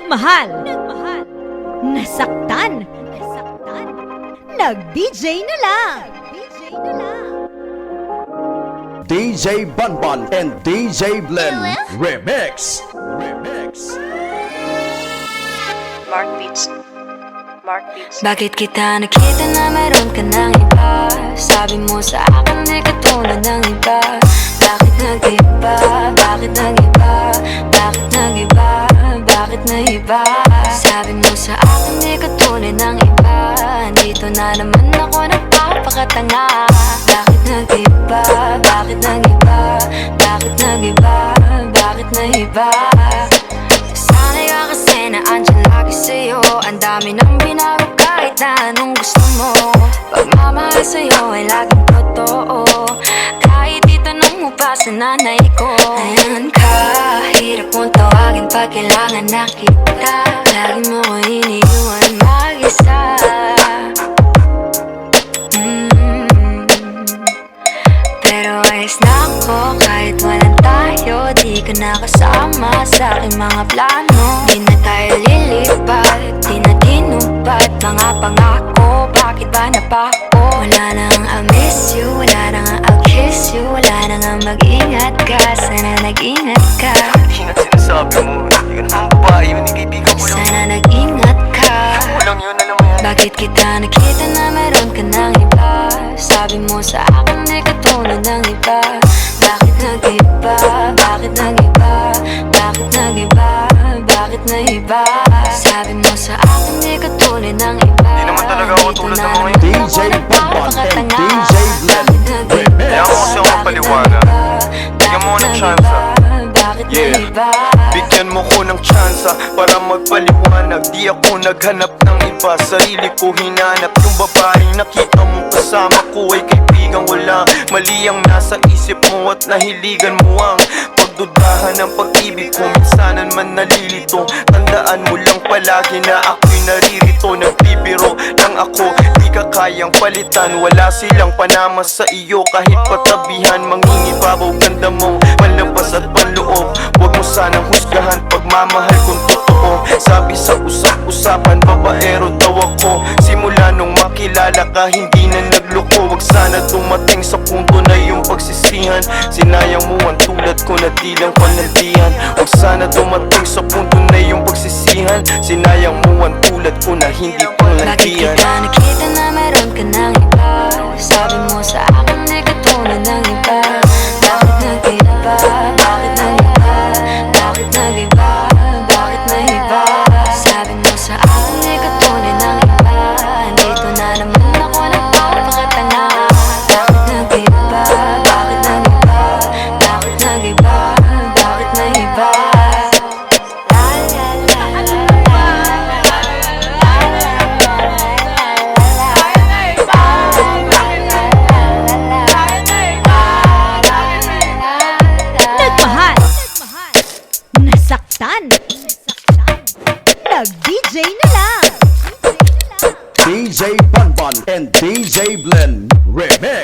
Nagmahal. Nasaktan. Nag-DJ na lang. DJ Banban and DJ Blen Remix. Mark Beats. Bakit kita nakita na meron ka ng iba? Sabi mo sa akin di ka tulad ng iba. Bakit nag-iba? Bakit nag-iba? Bakit nag-iba? Bakit nag-iba? Sabi mo sa akin di ka tulad ng iba. Dito na naman ako nagpapakatanga. Bakit nag-iba? Bakit nag-iba? Bakit nag-iba? Bakit nag-iba? Sanay ka kasi na andyan lagi sa'yo. Ang dami nang binago kahit na anong gusto mo. Pagmamahal sa'yo ay laging totoo. Kahit itanong mo pa sa nanay ko. Ayan ka, hirap mong tawagin pag kailangan na kita. Lagi mo ko iniiwan mag-isa. Pero ayos na ako kahit walang tayo. Di ka nakasama sa aking mga plano. Di na tayo lilipat, di na tinupad mga pangako. Bakit ba napako? Wala nang I'll miss you, wala nang I'll kiss you. Wala nang mag-ingat ka, sana nag-ingat ka. Ingat sinasabi mo, hindi ka naman babae yun, hindi kaibigan ko lang. Sana nag-ingat ka. Walang yun, alam mo yan. Bakit kita nakita na meron ka ng iba? Sabi mo sa akin di ka tulad ng iba. Bakit nag-iba? Bakit nag-iba? Bakit nag-iba? Bakit nag-iba? Sabi mo sa akin di ka tulad ng iba. Di naman talaga ako tulad ng mga DJ Banban and DJ Blen Remix. Kaya ako kasi ako paliwanag. Bigyan mo ng chance. Yeah, bigyan mo ko ng tsansa para magpaliwanag. Di ako naghanap ng iba, sarili ko hinanap. Yung babaeng nakita mong kasama ko ay kaibigan. Wala mali ang nasa isip mo at nahiligan mo ang pagdudahan ng pag-ibig ko. Minsanan man nalilito, tandaan mo lang palagi na ako'y naririto. Nagbibiro lang ako, di ka kayang palitan. Wala silang panama sa iyo, kahit patabihan. Mangingibabaw ganda mo, malabas at panloob. Huwag mo sanang husgahan pagmamahal kung totoo. Sabi sa usap-usapan, babaero daw ako. Simula nung makilala ka, hindi na nagloko. Huwag sana dumating sa punto na yung pagsisihan. Sinayang mo ang tulad ko na di lang panandihan. Huwag sana dumating sa punto na yung pagsisihan. Sinayang mo ang tulad ko na hindi Bakit panandihan. kita nakita na meron ka ng iba? Sabi mo sa akin di ka tulad ng iba. Bakit nag-iba? Bakit nag-iba? Bakit nag-iba? Bakit nag-iba? Sabi mo sa akin di ka tulad ng iba. Dito na naman ako nagpapakatanga. Bakit nag-iba? Bakit nag-iba? Bakit nag-iba? Bakit nag-iba? La la la la Nagmahal. Nasaktan. Nag-DJ na lang. DJ Banban and DJ Blen Remix.